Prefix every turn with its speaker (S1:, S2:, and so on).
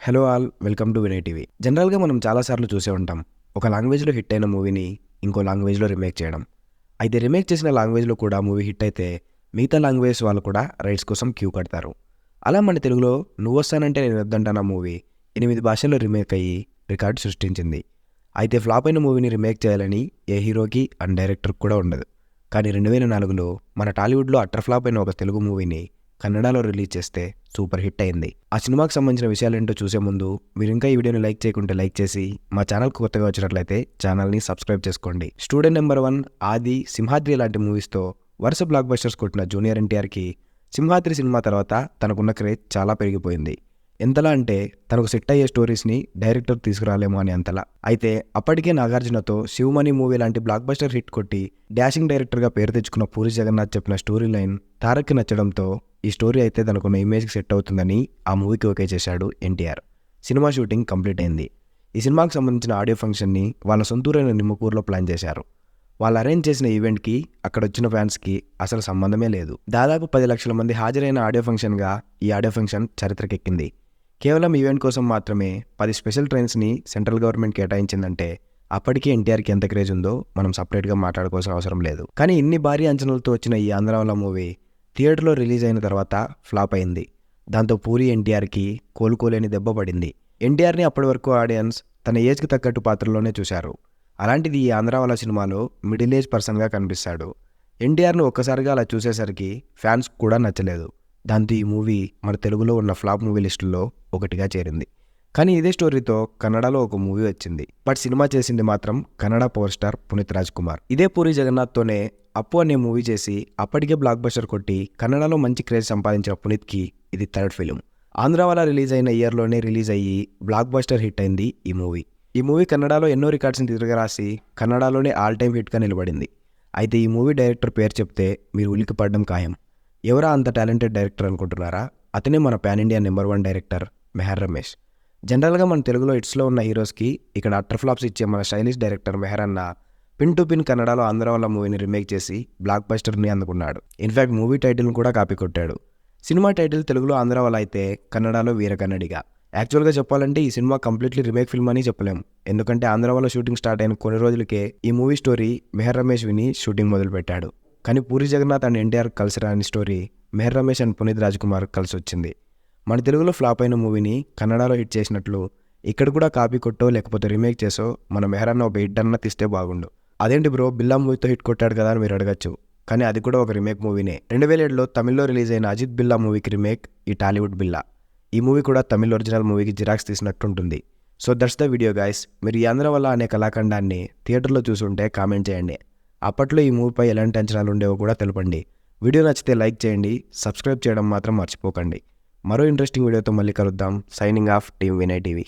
S1: Hello all, welcome to Vinay TV. జనరల్గా మనం చాలాసార్లు చూసే ఉంటాం, ఒక లాంగ్వేజ్లో హిట్ అయిన మూవీని ఇంకో లాంగ్వేజ్లో రీమేక్ చేయడం. అయితే రీమేక్ చేసిన లాంగ్వేజ్లో కూడా మూవీ హిట్ అయితే మిగతా లాంగ్వేజ్ వాళ్ళు కూడా రైట్స్ కోసం క్యూ కడతారు. అలా మన తెలుగులో నువ్వు వస్తానంటే నేను వద్దంటానా మూవీ 8 భాషల్లో రీమేక్ అయ్యి రికార్డు సృష్టించింది. అయితే ఫ్లాప్ అయిన మూవీని రీమేక్ చేయాలని ఏ హీరోకి అండ్ డైరెక్టర్కి కూడా ఉండదు. కానీ 2004లో మన టాలీవుడ్లో అట్టర్ ఫ్లాప్ అయిన ఒక తెలుగు మూవీని కన్నడలో రిలీజ్ చేస్తే సూపర్ హిట్ అయింది. ఆ సినిమాకి సంబంధించిన విషయాలేంటో చూసే ముందు మీరు ఇంకా ఈ వీడియోని లైక్ చేయకుంటే లైక్ చేసి మా ఛానల్కి కొత్తగా వచ్చినట్లయితే ఛానల్ని సబ్స్క్రైబ్ చేసుకోండి. స్టూడెంట్ నెంబర్ 1, ఆది, సింహాద్రి లాంటి మూవీస్తో వరుస బ్లాక్ బస్టర్స్ కొట్టిన జూనియర్ ఎన్టీఆర్కి సింహాద్రి సినిమా తర్వాత తనకున్న క్రేజ్ చాలా పెరిగిపోయింది. ఎంతలా అంటే తనకు సెట్ అయ్యే స్టోరీస్ని డైరెక్టర్ తీసుకురాలేమో అని అంతలా. అయితే అప్పటికే నాగార్జునతో శివమణి మూవీ లాంటి బ్లాక్ బస్టర్ హిట్ కొట్టి డాషింగ్ డైరెక్టర్గా పేరు తెచ్చుకున్న పూరి జగన్నాథ్ చెప్పిన స్టోరీ లైన్ తారక్కి నచ్చడంతో ఈ స్టోరీ అయితే తనకున్న ఇమేజ్కి సెట్ అవుతుందని ఆ మూవీకి ఓకే చేశాడు ఎన్టీఆర్. సినిమా షూటింగ్ కంప్లీట్ అయింది. ఈ సినిమాకి సంబంధించిన ఆడియో ఫంక్షన్ని వాళ్ళ సొంతూరైన నిమ్మకూరులో ప్లాన్ చేశారు. వాళ్ళు అరేంజ్ చేసిన ఈవెంట్కి అక్కడ వచ్చిన ఫ్యాన్స్కి అసలు సంబంధమే లేదు. దాదాపు 10 లక్షల మంది హాజరైన ఆడియో ఫంక్షన్గా ఈ ఆడియో ఫంక్షన్ చరిత్రకెక్కింది. కేవలం ఈవెంట్ కోసం మాత్రమే 10 స్పెషల్ ట్రైన్స్ని సెంట్రల్ గవర్నమెంట్ కేటాయించిందంటే అప్పటికే ఎన్టీఆర్కి ఎంత క్రేజ్ ఉందో మనం సపరేట్గా మాట్లాడుకోవాల్సిన అవసరం లేదు. కానీ ఇన్ని భారీ అంచనాలతో వచ్చిన ఈ ఆంధ్రావళ మూవీ థియేటర్లో రిలీజ్ అయిన తర్వాత ఫ్లాప్ అయింది. దాంతో పూరి ఎన్టీఆర్కి కోలుకోలేని దెబ్బ పడింది. ఎన్టీఆర్ని అప్పటి వరకు ఆడియన్స్ తన ఏజ్కి తగ్గట్టు పాత్రలోనే చూశారు. అలాంటిది ఈ ఆంధ్రావళ సినిమాలో మిడిల్ ఏజ్ పర్సన్గా కనిపిస్తాడు. ఎన్టీఆర్ని ఒక్కసారిగా అలా చూసేసరికి ఫ్యాన్స్ కూడా నచ్చలేదు. దాంతో ఈ మూవీ మన తెలుగులో ఉన్న ఫ్లాప్ మూవీ లిస్టుల్లో ఒకటిగా చేరింది. కానీ ఇదే స్టోరీతో కన్నడలో ఒక మూవీ వచ్చింది. బట్ సినిమా చేసింది మాత్రం కన్నడ పవర్ స్టార్ పునీత్ రాజ్ కుమార్. ఇదే పూరి జగన్నాథ్తోనే అప్పు అనే మూవీ చేసి అప్పటికే బ్లాక్ బస్టర్ కొట్టి కన్నడలో మంచి క్రేజ్ సంపాదించిన పునీత్కి ఇది థర్డ్ ఫిలిం. ఆంధ్రావళ రిలీజ్ అయిన ఇయర్లోనే రిలీజ్ అయ్యి బ్లాక్ బస్టర్ హిట్ అయింది ఈ మూవీ. ఈ మూవీ కన్నడలో ఎన్నో రికార్డ్స్ని తిరగరాసి కన్నడలోనే ఆల్ టైమ్ హిట్గా నిలబడింది. అయితే ఈ మూవీ డైరెక్టర్ పేరు చెప్తే మీరు ఉలికి పడడం ఖాయం. ఎవరా అంత టాలెంటెడ్ డైరెక్టర్ అనుకుంటున్నారా? అతనే మన pan India number 1 director Meher Ramesh. జనరల్గా మన తెలుగులో హిట్స్లో ఉన్న హీరోస్కి ఇక్కడ అట్టర్ ఫ్లాప్స్ ఇచ్చే మన స్టైలిష్ డైరెక్టర్ మెహర్ అన్న పిన్ టు పిన్ కన్నడలో ఆంధ్రావళ మూవీని రీమేక్ చేసి బ్లాక్ బస్టర్ని అందుకున్నాడు. ఇన్ఫ్యాక్ట్ మూవీ టైటిల్ని కూడా కాపీ కొట్టాడు. సినిమా టైటిల్ తెలుగులో ఆంధ్రావళ అయితే కన్నడలో వీరకన్నడిగా. యాక్చువల్గా చెప్పాలంటే ఈ సినిమా కంప్లీట్లీ రీమేక్ ఫిల్మ్ అని చెప్పలేము. ఎందుకంటే ఆంధ్రావళ షూటింగ్ స్టార్ట్ అయిన కొన్ని రోజులకే ఈ మూవీ స్టోరీ మెహర్ రమేష్ విని షూటింగ్ మొదలుపెట్టాడు. కానీ పూరి జగన్నాథ్ అండ్ ఎన్టీఆర్ కలిసి రాని స్టోరీ మెహర్ రమేష్ అండ్ పునీత్ రాజ్ కుమార్ కలిసి వచ్చింది. మన తెలుగులో ఫ్లాప్ అయిన మూవీని కన్నడలో హిట్ చేసినట్లు ఇక్కడ కూడా కాపీ కొట్టో లేకపోతే రీమేక్ చేసో మన మెహర్ అన్న ఒక హిట్ అన్న తీస్తే బాగుండు. అదేంటి బ్రో, బిల్లా మూవీతో హిట్ కొట్టాడు కదా అని మీరు అడగచ్చు. కానీ అది కూడా ఒక రీమేక్ మూవీనే. 2007లో తమిళ్లో రిలీజ్ అయిన అజిత్ బిల్లా మూవీకి రీమేక్ ఈ టాలీవుడ్ బిల్లా. ఈ మూవీ కూడా తమిళ్ ఒరిజినల్ మూవీకి జిరాక్స్ తీసినట్టుంటుంది. So that's the video guys. మీరు ఈ ఆంధ్రావళ అనే కళాఖండాన్ని థియేటర్లో చూసుంటే కామెంట్ చేయండి. అప్పట్లో ఈ మూవీపై ఎలాంటి అంచనాలు ఉండేవో కూడా తెలపండి. వీడియో నచ్చితే లైక్ చేయండి, సబ్స్క్రైబ్ చేయడం మాత్రం మర్చిపోకండి. మరో ఇంట్రెస్టింగ్ వీడియోతో మళ్ళీ కలుద్దాం. Signing off, team Vinay TV.